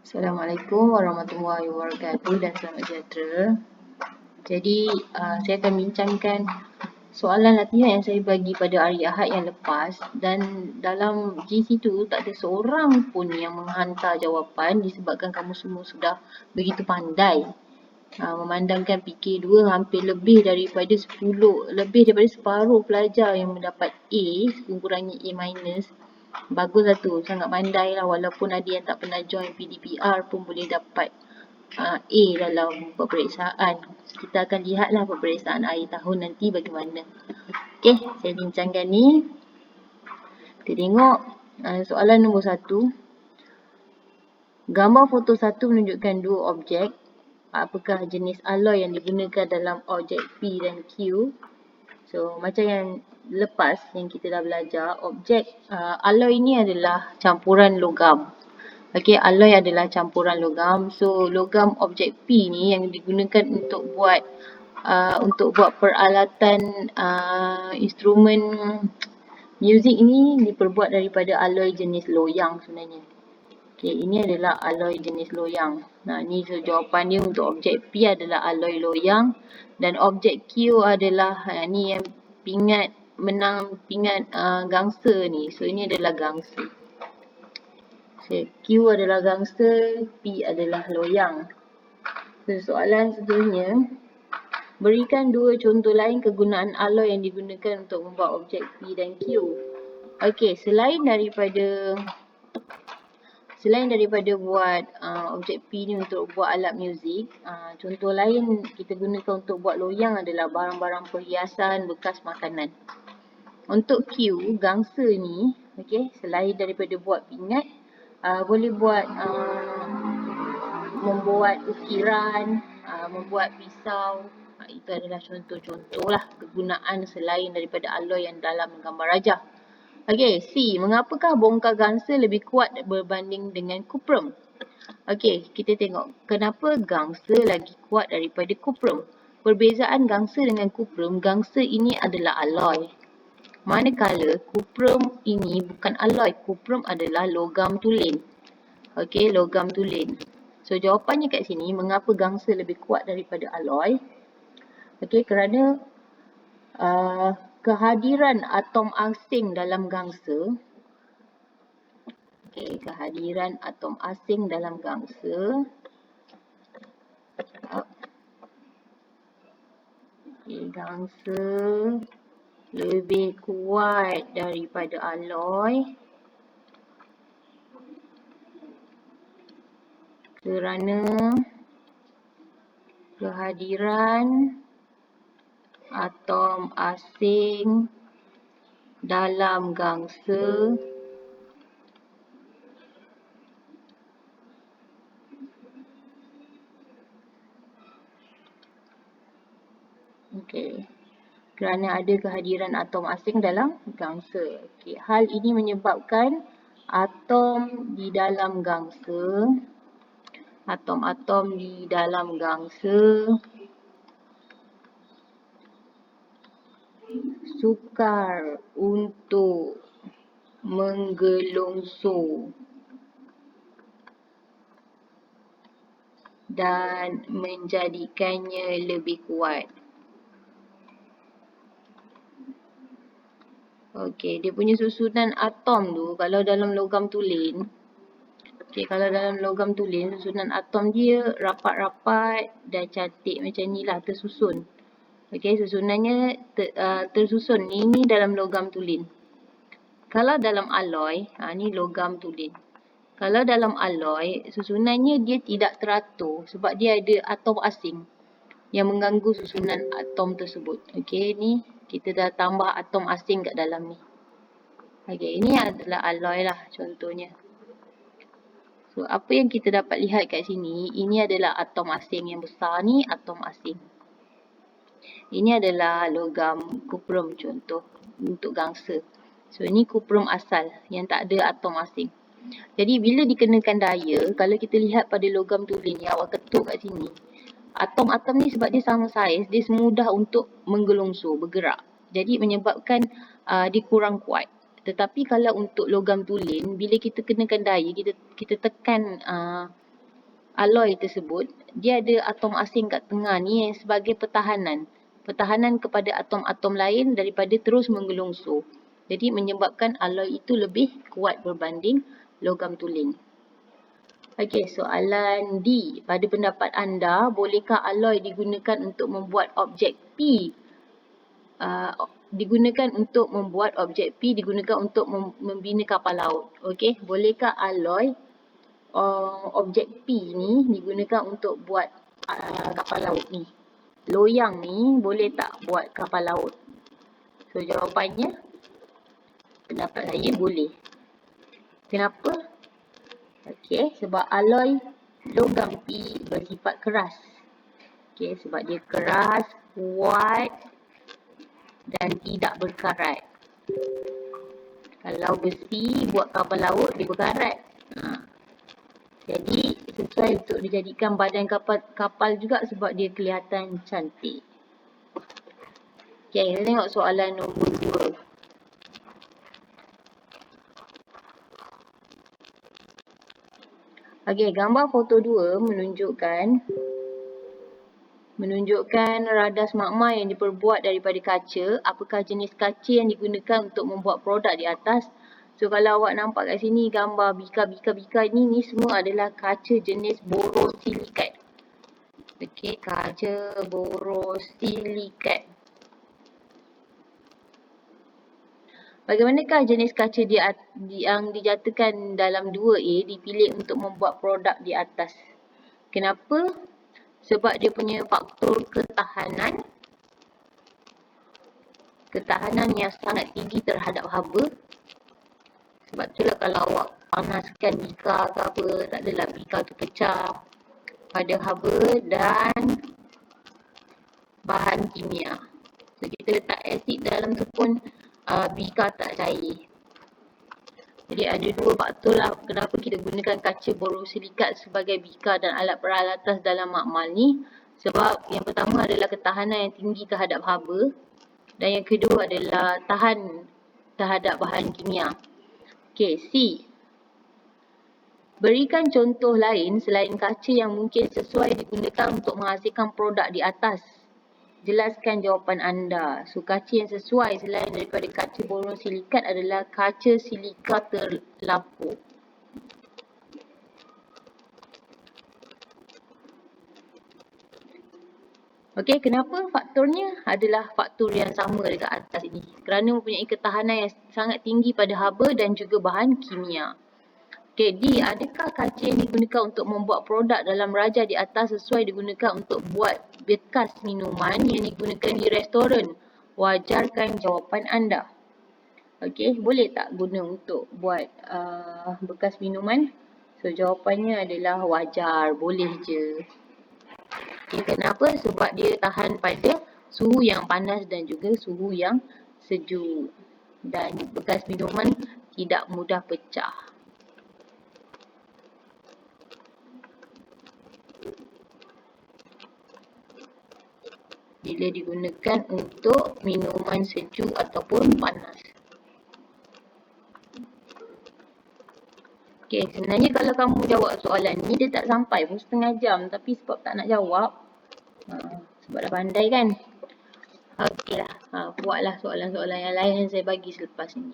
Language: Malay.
Assalamualaikum warahmatullahi wabarakatuh dan selamat sejahtera. Jadi, saya akan bincangkan soalan latihan yang saya bagi pada hari Ahad yang lepas dan dalam GC tu tak ada seorang pun yang menghantar jawapan disebabkan kamu semua sudah begitu pandai. Memandangkan PK2 hampir lebih daripada separuh pelajar yang mendapat A, kurang-kurangnya A minus. Baguslah tu, sangat pandai lah, walaupun ada yang tak pernah join PDPR pun boleh dapat A dalam peperiksaan. Kita akan lihatlah peperiksaan akhir tahun nanti bagaimana. Okey, saya bincangkan ni. Kita tengok soalan nombor 1. Gambar foto 1 menunjukkan dua objek. Apakah jenis alloy yang digunakan dalam objek P dan Q? So, macam yang lepas yang kita dah belajar, objek alloy ni adalah campuran logam. Okey, alloy adalah campuran logam. So, logam objek P ni yang digunakan untuk buat peralatan instrumen muzik ni diperbuat daripada alloy jenis loyang sebenarnya. Okey, ini adalah alloy jenis loyang. Nah, ni jawapan dia untuk objek P adalah alloy loyang dan objek Q adalah ni yang pingat gangsa ni. So, ini adalah gangsa. So, Q adalah gangsa, P adalah loyang. So, soalan seterusnya, berikan dua contoh lain kegunaan alloy yang digunakan untuk membuat objek P dan Q. Okey, selain daripada buat objek P ni untuk buat alat muzik, contoh lain kita gunakan untuk buat loyang adalah barang-barang perhiasan, bekas makanan. Untuk Q, gangsa ni, okey, selain daripada buat pingat, boleh buat membuat ukiran, membuat pisau. Itu adalah contoh-contoh lah kegunaan selain daripada alloy yang dalam gambar rajah. Okey, C. Mengapakah bongkar gangsa lebih kuat berbanding dengan kuprum? Okey, kita tengok kenapa gangsa lagi kuat daripada kuprum. Perbezaan gangsa dengan kuprum, gangsa ini adalah alloy. Manakala kuprum ini bukan alloy, kuprum adalah logam tulen. Okey, logam tulen. So, jawapannya kat sini, mengapa gangsa lebih kuat daripada alloy? Okey, kerana kehadiran atom asing dalam gangsa. Okey, kehadiran atom asing dalam gangsa. Okey, gangsa lebih kuat daripada alloy kerana kehadiran atom asing dalam gangsa kerana ada kehadiran atom asing dalam gangsa. Okey, hal ini menyebabkan atom di dalam gangsa, atom-atom di dalam gangsa sukar untuk menggelongsor dan menjadikannya lebih kuat. Okey, dia punya susunan atom tu kalau dalam logam tulen, susunan atom dia rapat-rapat dan cantik macam ni lah, tersusun. Okey, susunannya tersusun. Ini dalam logam tulen. Kalau dalam alloy, ni logam tulen. Kalau dalam alloy, susunannya dia tidak teratur sebab dia ada atom asing yang mengganggu susunan atom tersebut. Okey, ni kita dah tambah atom asing kat dalam ni. Okey, ini adalah alloy lah contohnya. So, apa yang kita dapat lihat kat sini, ini adalah atom asing yang besar ni, atom asing. Ini adalah logam kuprum contoh untuk gangsa. So, ini kuprum asal yang tak ada atom asing. Jadi, bila dikenakan daya, kalau kita lihat pada logam tulen ni, awak ketuk kat sini. Atom-atom ni sebab dia sama saiz, dia semudah untuk menggelongsor, bergerak. Jadi menyebabkan dia kurang kuat. Tetapi kalau untuk logam tulen, bila kita kenakan daya, kita tekan alloy tersebut, dia ada atom asing kat tengah ni yang sebagai pertahanan. Pertahanan kepada atom-atom lain daripada terus menggelungsur. Jadi menyebabkan alloy itu lebih kuat berbanding logam tulen. Okey, soalan D. Pada pendapat anda, bolehkah alloy digunakan untuk membuat objek P? Digunakan untuk membuat objek P, digunakan untuk membina kapal laut. Okey, bolehkah alloy objek P ni digunakan untuk buat kapal laut ni? Loyang ni boleh tak buat kapal laut? So jawapannya, pendapat saya boleh. Kenapa? Okey, sebab alloy logam P bersifat keras. Okey, sebab dia keras, kuat dan tidak berkarat. Kalau besi buat kapal laut, dia berkarat. Jadi sesuai untuk dijadikan badan kapal juga sebab dia kelihatan cantik. Okay, kita tengok soalan nombor 2. Okay, gambar foto 2 menunjukkan radas magma yang diperbuat daripada kaca. Apakah jenis kaca yang digunakan untuk membuat produk di atas? So kalau awak nampak kat sini gambar bika ni semua adalah kaca jenis borosilikat. Okey, kaca borosilikat. Bagaimanakah jenis kaca yang dijatuhkan dalam 2A dipilih untuk membuat produk di atas? Kenapa? Sebab dia punya faktor ketahanan yang sangat tinggi terhadap haba. Sebab itulah kalau awak panaskan bika ke apa, tak adalah bika tu pecah pada haba dan bahan kimia. So kita letak asid dalam tu pun bika tak cair. Jadi ada 2 faktor lah kenapa kita gunakan kaca borosilikat sebagai bika dan alat peralatan dalam makmal ni. Sebab yang pertama adalah ketahanan yang tinggi terhadap haba dan yang kedua adalah tahan terhadap bahan kimia. Okey, C. Berikan contoh lain selain kaca yang mungkin sesuai digunakan untuk menghasilkan produk di atas. Jelaskan jawapan anda. So, kaca yang sesuai selain daripada kaca borosilikat adalah kaca silika terlapuk. Okey, kenapa faktornya adalah faktor yang sama dekat atas ini? Kerana mempunyai ketahanan yang sangat tinggi pada haba dan juga bahan kimia. Okey, D. Adakah kaca yang digunakan untuk membuat produk dalam raja di atas sesuai digunakan untuk buat bekas minuman yang digunakan di restoran? Wajarkan jawapan anda. Okey, boleh tak guna untuk buat bekas minuman? So, jawapannya adalah wajar, boleh je. Okay, kenapa? Sebab dia tahan pada suhu yang panas dan juga suhu yang sejuk. Dan bekas minuman tidak mudah pecah. Bila digunakan untuk minuman sejuk ataupun panas. Okay, sebenarnya kalau kamu jawab soalan ni, dia tak sampai pun setengah jam. Tapi sebab tak nak jawab, sebab dah pandai kan. Okey lah, buatlah soalan-soalan yang lain yang saya bagi selepas ini.